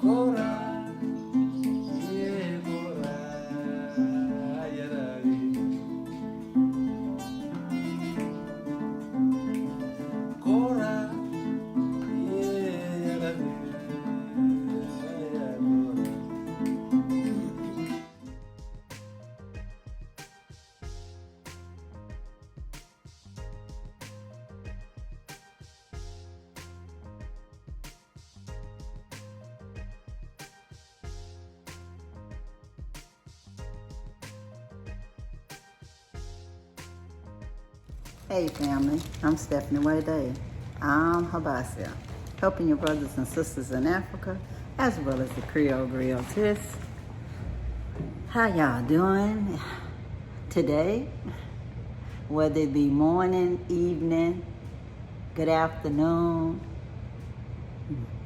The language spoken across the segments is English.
Cora, yeah, Cora, yeah, Cora, yeah, Hey family, I'm Stephanie Wade. I'm Habasia, helping your brothers and sisters in Africa, as well as the Creole Griotis. How y'all doing today? Whether it be morning, evening, good afternoon,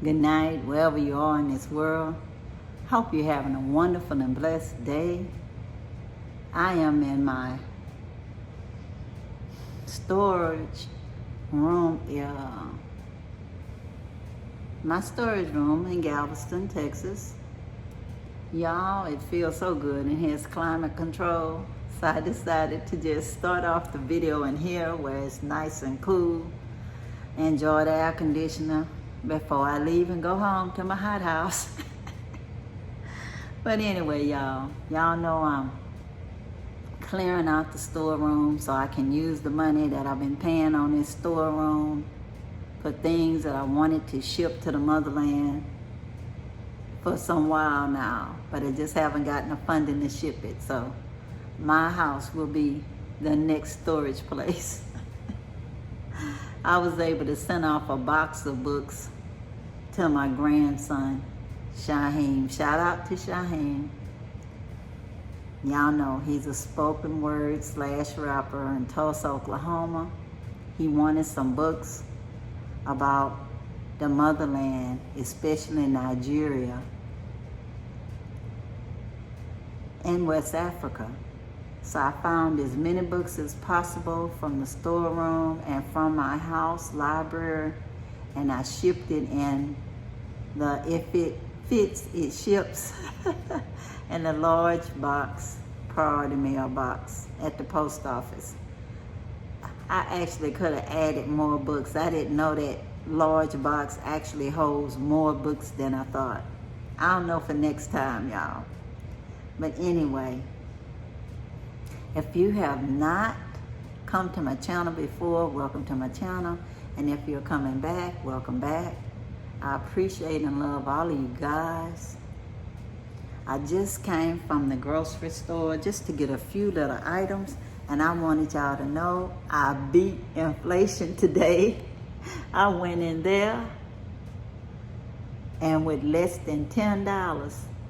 good night, wherever you are in this world. Hope you're having a wonderful and blessed day. I am in my storage room, my storage room in Galveston, Texas. Y'all, it feels so good in here. It's climate control. So I decided to just start off the video in here where it's nice and cool. Enjoy the air conditioner before I leave and go home to my hot house. But anyway, y'all know I'm clearing out the storeroom so I can use the money that I've been paying on this storeroom for things that I wanted to ship to the motherland for some while now, but I just haven't gotten the funding to ship it. So my house will be the next storage place. I was able to send off a box of books to my grandson, Shaheem. Shout out to Shaheem. Y'all know he's a spoken word / rapper in Tulsa, Oklahoma. He wanted some books about the motherland, especially Nigeria and West Africa. So I found as many books as possible from the storeroom and from my house library, and I shipped it in the If It Fits, It Ships in a large box, priority mail box at the post office. I actually could have added more books. I didn't know that large box actually holds more books than I thought. I don't know for next time, y'all. But anyway, if you have not come to my channel before, welcome to my channel. And if you're coming back, welcome back. I appreciate and love all of you guys. I just came from the grocery store just to get a few little items, and I wanted y'all to know I beat inflation today. I went in there, and with less than $10,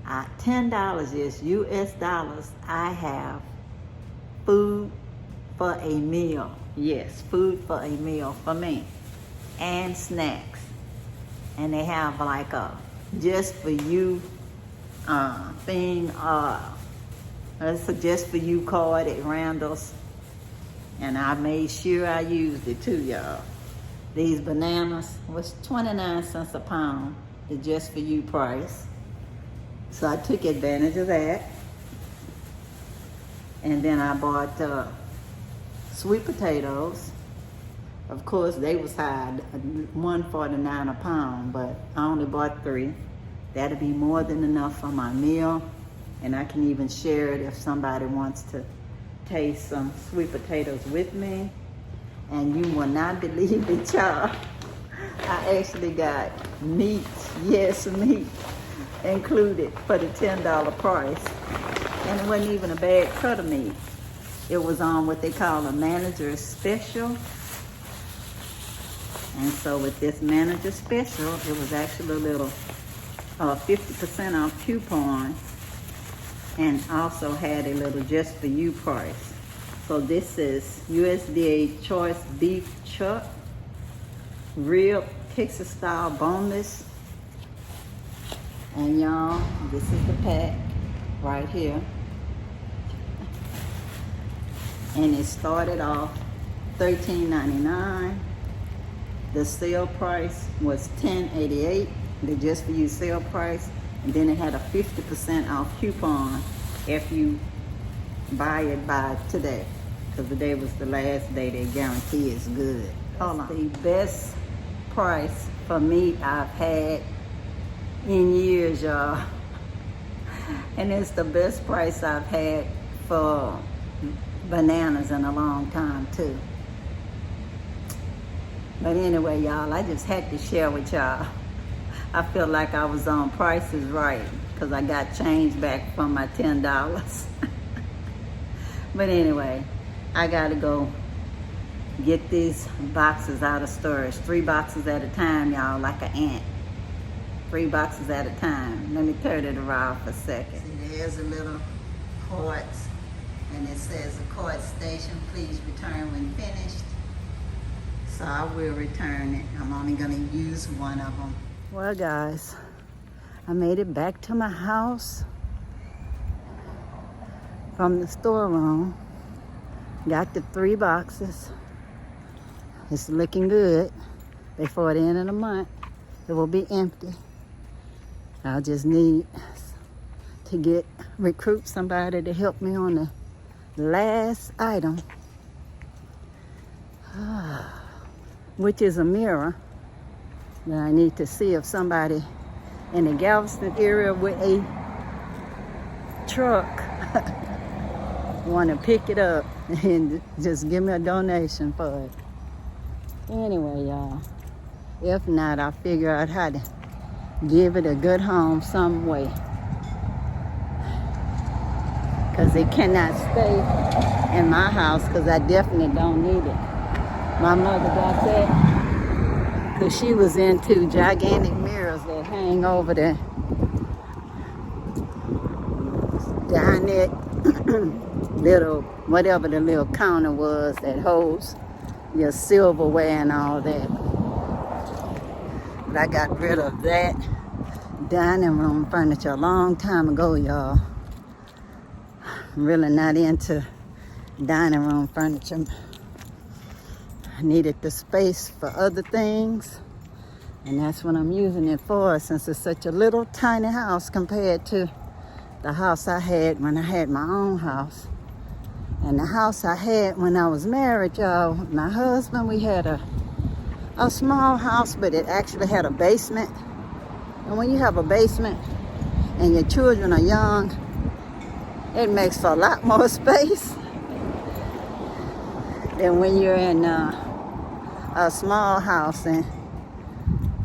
$10 is US dollars, I have food for a meal. Yes, food for a meal for me, and snacks. And they have like a just for you thing, it's a just for you card at Randall's, and I made sure I used it too, y'all. These bananas was 29 cents a pound, the just for you price. So I took advantage of that. And then I bought sweet potatoes. Of course, they was high, $1.49 a pound, but I only bought 3. That'll be more than enough for my meal, and I can even share it if somebody wants to taste some sweet potatoes with me. And you will not believe it, y'all. I actually got meat, yes, meat, included for the $10 price. And it wasn't even a bad cut of meat. It was on what they call a manager's special. And so with this manager special, it was actually a little 50% off coupon, and also had a little just for you price. So this is USDA choice beef chuck, real Texas style boneless. And y'all, this is the pack right here. And it started off $13.99. The sale price was $10.88. the just for you sale price, and then it had a 50% off coupon if you buy it by today, because today was the last day they guarantee it's good. Hold on. The best price for meat I've had in years, y'all. And it's the best price I've had for bananas in a long time too. But anyway, y'all, I just had to share with y'all. I feel like I was on Price is Right because I got change back from my $10. But anyway, I gotta go get these boxes out of storage. 3 boxes at a time, y'all, like an ant. 3 boxes at a time. Let me turn it around for a second. See, there's a little quartz, and it says a quartz station, please return when finished. So I will return it. I'm only gonna use one of them. Well, guys, I made it back to my house from the storeroom. Got the 3 boxes. It's looking good. Before the end of the month, it will be empty. I'll just need to recruit somebody to help me on the last item, which is a mirror that I need to see if somebody in the Galveston area with a truck want to pick it up and just give me a donation for it. Anyway, y'all, if not, I'll figure out how to give it a good home some way, because it cannot stay in my house, because I definitely don't need it. My mother got that because she was into gigantic mirrors that hang over the dinette little, whatever the little counter was that holds your silverware and all that. But I got rid of that dining room furniture a long time ago, y'all. I'm really not into dining room furniture. I needed the space for other things, and that's what I'm using it for, since it's such a little tiny house compared to the house I had when I had my own house. And the house I had when I was married, y'all, my husband, we had a small house, but it actually had a basement. And when you have a basement and your children are young, it makes for a lot more space than when you're in a small house and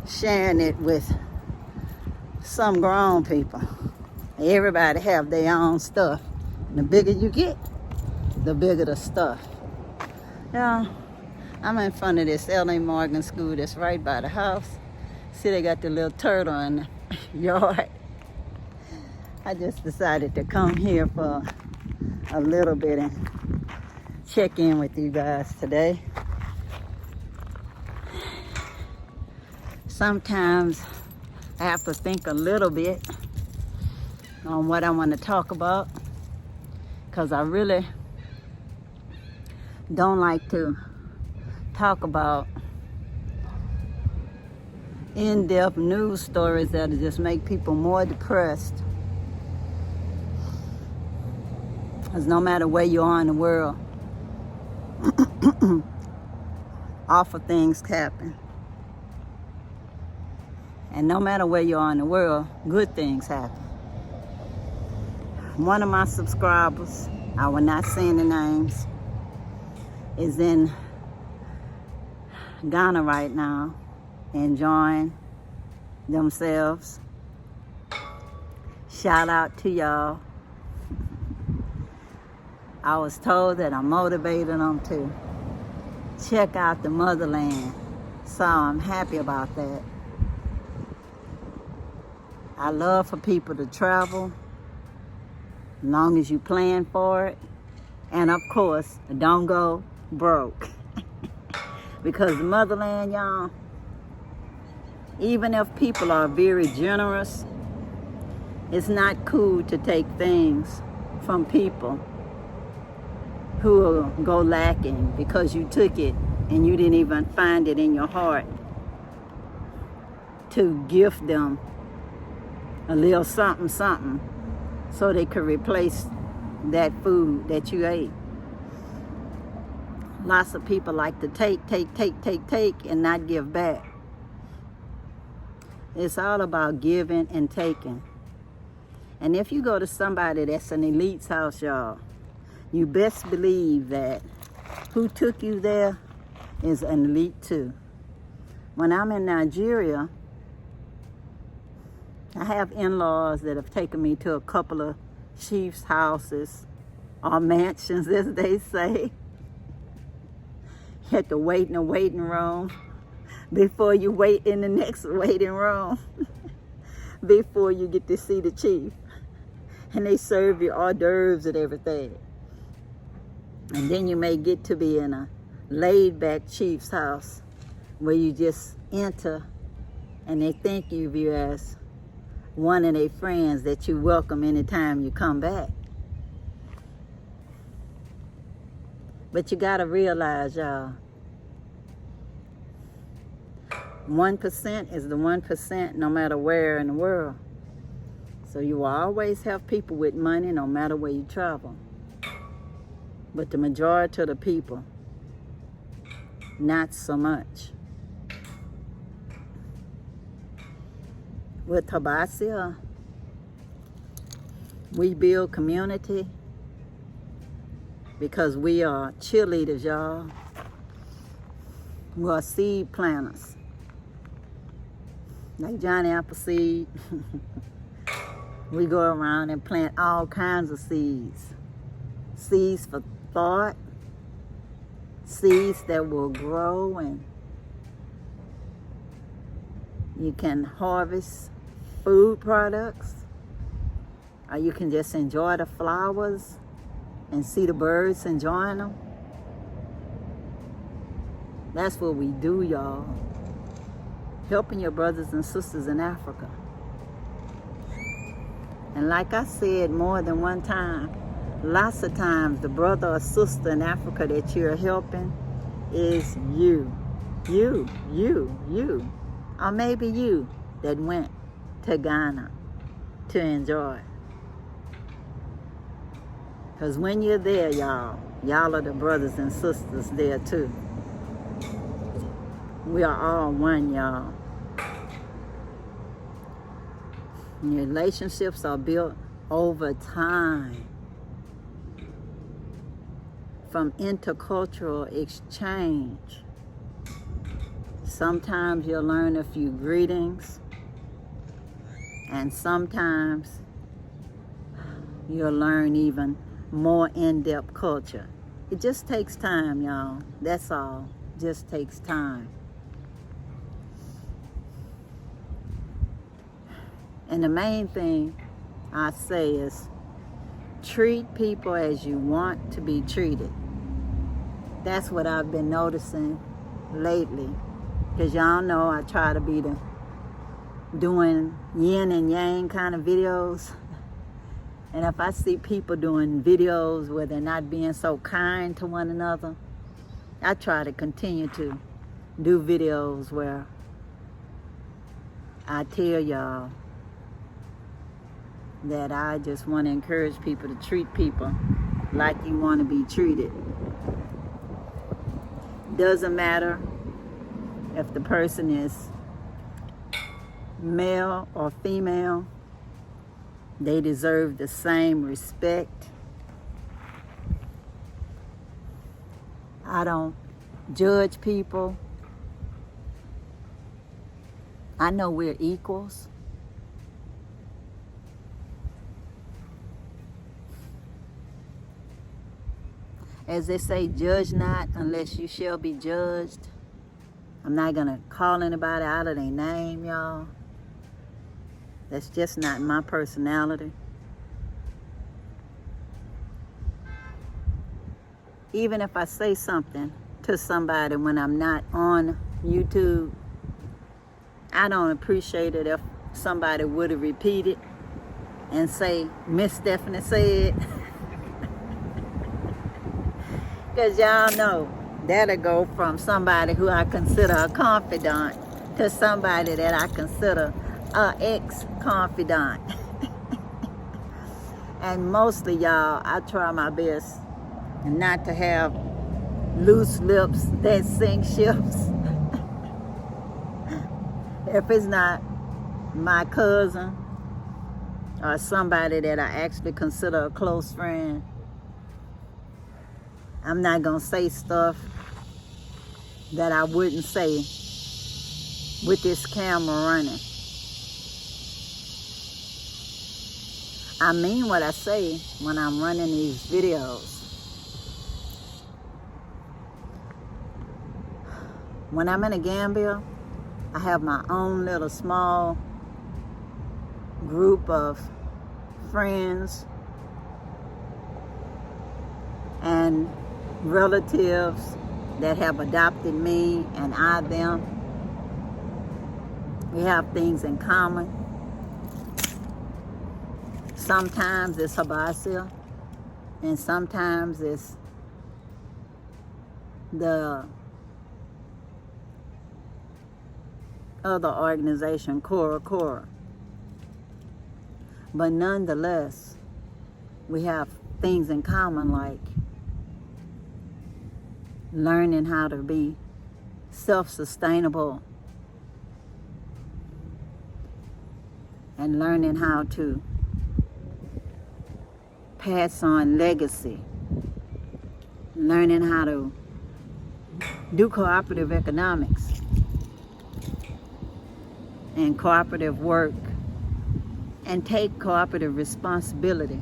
sharing it with some grown people. Everybody have their own stuff. And the bigger you get, the bigger the stuff. Now, I'm in front of this L.A. Morgan school that's right by the house. See, they got the little turtle in the yard. I just decided to come here for a little bit and check in with you guys today. Sometimes I have to think a little bit on what I want to talk about, because I really don't like to talk about in-depth news stories that just make people more depressed. Because no matter where you are in the world, awful things happen. And no matter where you are in the world, good things happen. One of my subscribers, I will not say any names, is in Ghana right now, enjoying themselves. Shout out to y'all. I was told that I motivated them to check out the motherland, so I'm happy about that. I love for people to travel, as long as you plan for it. And of course, don't go broke. Because the motherland, y'all, even if people are very generous, it's not cool to take things from people who will go lacking because you took it and you didn't even find it in your heart to gift them a little something, something, so they could replace that food that you ate. Lots of people like to take, and not give back. It's all about giving and taking. And if you go to somebody that's an elite's house, y'all, you best believe that who took you there is an elite too. When I'm in Nigeria, I have in-laws that have taken me to a couple of chiefs' houses or mansions, as they say. You have to wait in a waiting room before you wait in the next waiting room before you get to see the chief. And they serve you hors d'oeuvres and everything. And then you may get to be in a laid-back chief's house where you just enter and they think of you as one of their friends that you welcome anytime you come back. But you gotta realize, y'all, 1% is the 1% no matter where in the world. So you will always have people with money no matter where you travel. But the majority of the people, not so much. With Tabasia, we build community because we are cheerleaders, y'all. We are seed planters. Like Johnny Appleseed. We go around and plant all kinds of seeds. Seeds for thought. Seeds that will grow and you can harvest food products. Or you can just enjoy the flowers and see the birds enjoying them. That's what we do, y'all. Helping your brothers and sisters in Africa. And like I said more than one time, lots of times the brother or sister in Africa that you're helping is you. You. Or maybe you that went to Ghana to enjoy. Because when you're there, y'all are the brothers and sisters there too. We are all one, y'all. Relationships are built over time from intercultural exchange. Sometimes you'll learn a few greetings, and sometimes you'll learn even more in-depth culture. It just takes time, y'all. That's all. Just takes time. And the main thing I say is treat people as you want to be treated. That's what I've been noticing lately. Because y'all know I try to be doing yin and yang kind of videos. And if I see people doing videos where they're not being so kind to one another, I try to continue to do videos where I tell y'all that I just want to encourage people to treat people like you want to be treated. Doesn't matter if the person is male or female, they deserve the same respect. I don't judge people. I know we're equals. As they say, judge not unless you shall be judged. I'm not going to call anybody out of their name, y'all. That's just not my personality. Even if I say something to somebody when I'm not on YouTube, I don't appreciate it if somebody would have repeated and say, Miss Stephanie said. Because y'all know that'll go from somebody who I consider a confidant to somebody that I consider a ex-confidant. And mostly, y'all, I try my best not to have loose lips that sink ships. If it's not my cousin or somebody that I actually consider a close friend, I'm not gonna say stuff that I wouldn't say with this camera running. I mean what I say when I'm running these videos. When I'm in the Gambia, I have my own little small group of friends and relatives that have adopted me and I them. We have things in common. Sometimes it's Habasia, and sometimes it's the other organization, Cora. But nonetheless, we have things in common like learning how to be self-sustainable and learning how to pass on legacy, learning how to do cooperative economics and cooperative work and take cooperative responsibility.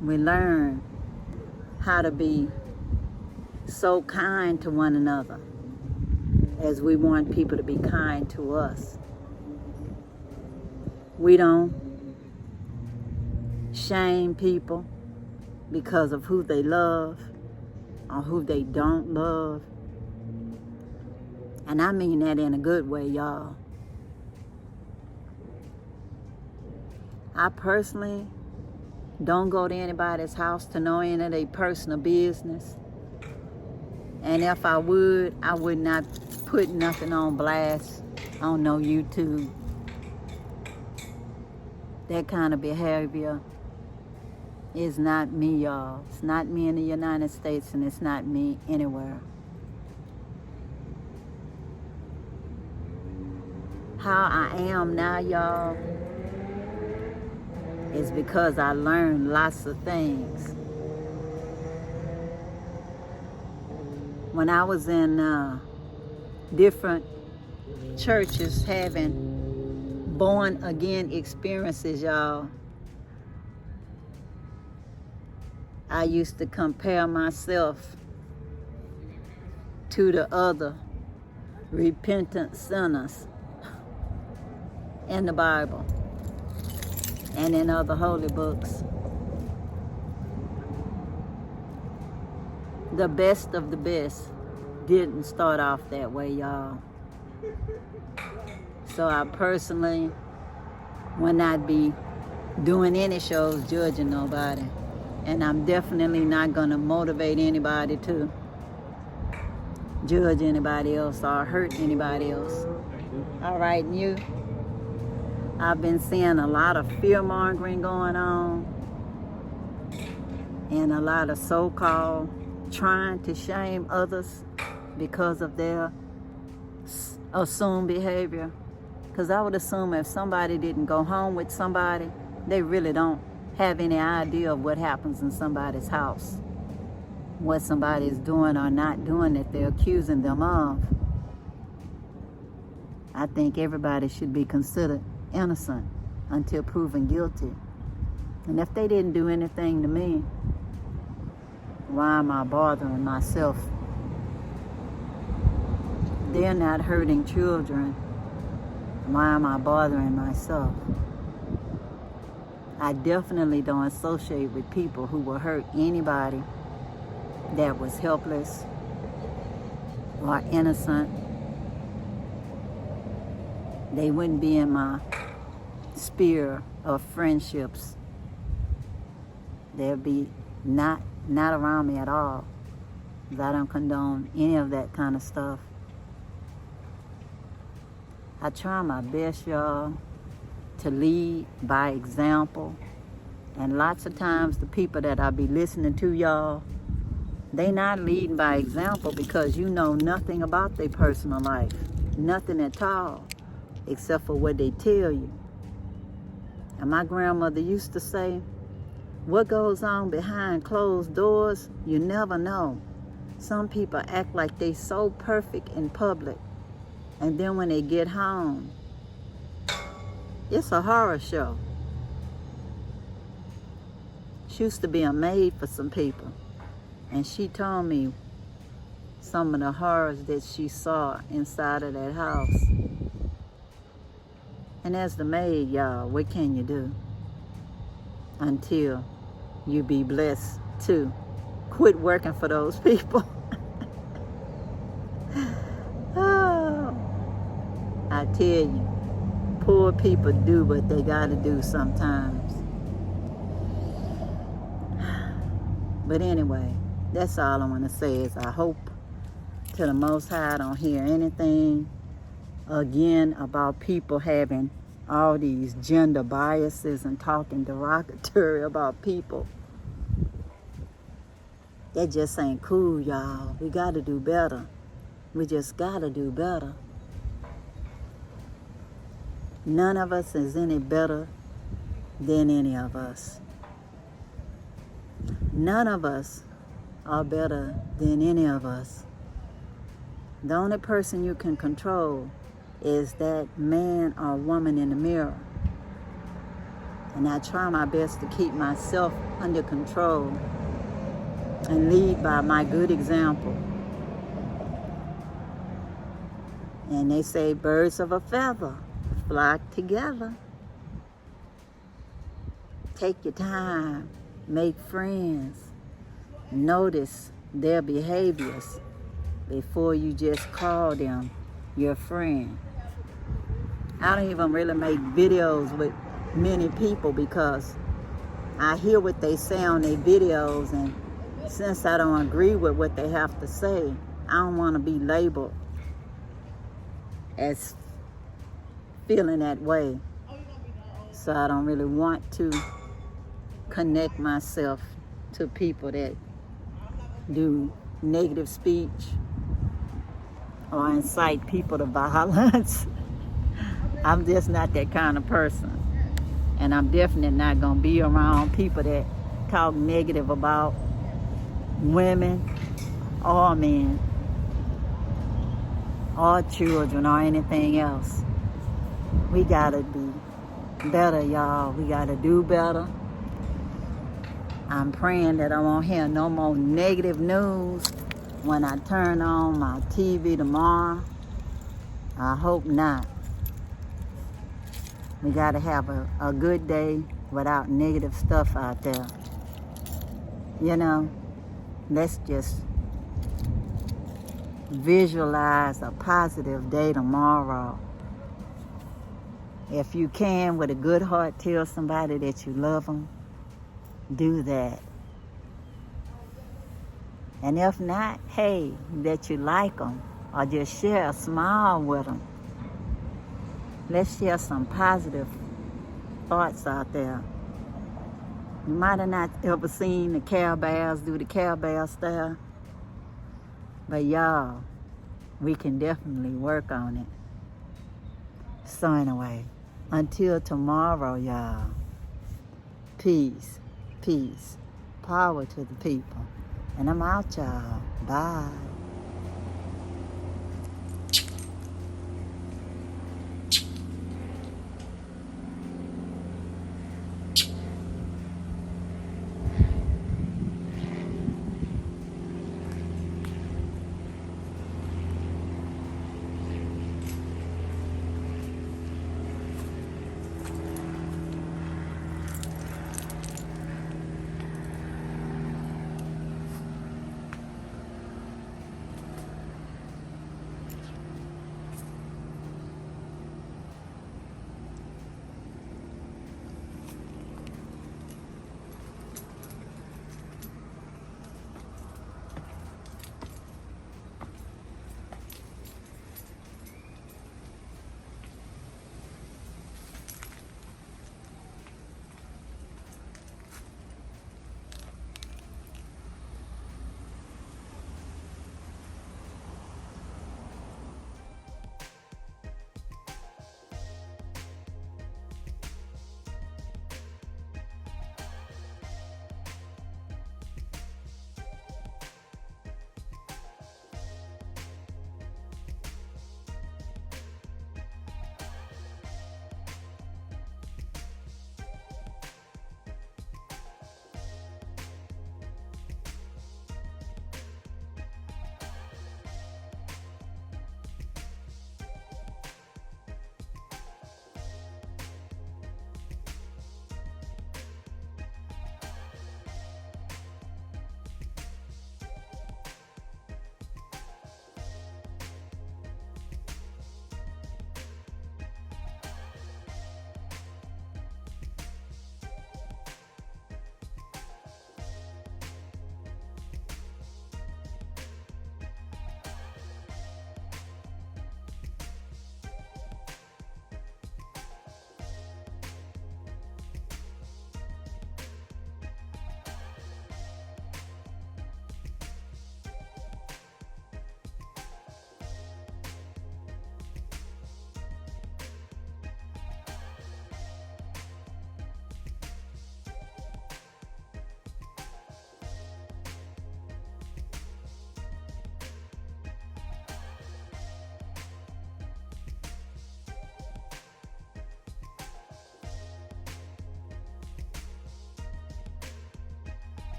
We learn how to be so kind to one another as we want people to be kind to us. We don't shame people because of who they love or who they don't love. And I mean that in a good way, y'all. I personally don't go to anybody's house to know any of their personal business. And if I would not put nothing on blast on no YouTube. That kind of behavior is not me, y'all. It's not me in the United States, and it's not me anywhere. How I am now, y'all, is because I learned lots of things. When I was in different churches having born again experiences, y'all, I used to compare myself to the other repentant sinners in the Bible and in other holy books. The best of the best didn't start off that way, y'all. So I personally will not be doing any shows judging nobody. And I'm definitely not going to motivate anybody to judge anybody else or hurt anybody else. All right, and you? I've been seeing a lot of fear-mongering going on and a lot of so-called trying to shame others because of their assumed behavior. Because I would assume if somebody didn't go home with somebody, they really don't have any idea of what happens in somebody's house, what somebody is doing or not doing that they're accusing them of. I think everybody should be considered innocent until proven guilty. And if they didn't do anything to me, why am I bothering myself? They're not hurting children. Why am I bothering myself? I definitely don't associate with people who will hurt anybody that was helpless or innocent. They wouldn't be in my sphere of friendships. They'll be not around me at all, because I don't condone any of that kind of stuff. I try my best, y'all, to lead by example. And lots of times the people that I be listening to, y'all, they not leading by example because you know nothing about their personal life. Nothing at all, except for what they tell you. And my grandmother used to say, what goes on behind closed doors, you never know. Some people act like they so perfect in public, and then when they get home, it's a horror show. She used to be a maid for some people, and she told me some of the horrors that she saw inside of that house. And as the maid, y'all, what can you do until you be blessed to quit working for those people? Oh, I tell you, poor people do what they gotta do sometimes. But anyway, that's all I want to say is I hope to the Most High I don't hear anything again about people having all these gender biases and talking derogatory about people. That just ain't cool, y'all. We got to do better. We just got to do better. None of us is any better than any of us. None of us are better than any of us. The only person you can control is that man or woman in the mirror. And I try my best to keep myself under control and lead by my good example. And they say birds of a feather flock together. Take your time, make friends, notice their behaviors before you just call them your friend. I don't even really make videos with many people because I hear what they say on their videos, and since I don't agree with what they have to say, I don't want to be labeled as feeling that way. So I don't really want to connect myself to people that do negative speech or incite people to violence. I'm just not that kind of person. And I'm definitely not going to be around people that talk negative about women or men or children or anything else. We got to be better, y'all. We got to do better. I'm praying that I won't hear no more negative news when I turn on my TV tomorrow. I hope not. We got to have a good day without negative stuff out there. You know, let's just visualize a positive day tomorrow. If you can, with a good heart, tell somebody that you love them. Do that. And if not, hey, that you like them, or just share a smile with them. Let's share some positive thoughts out there. You might have not ever seen the Care Bears do the Care Bear style, but y'all, we can definitely work on it. So anyway, until tomorrow, y'all, peace, peace, power to the people. And I'm out, y'all. Bye.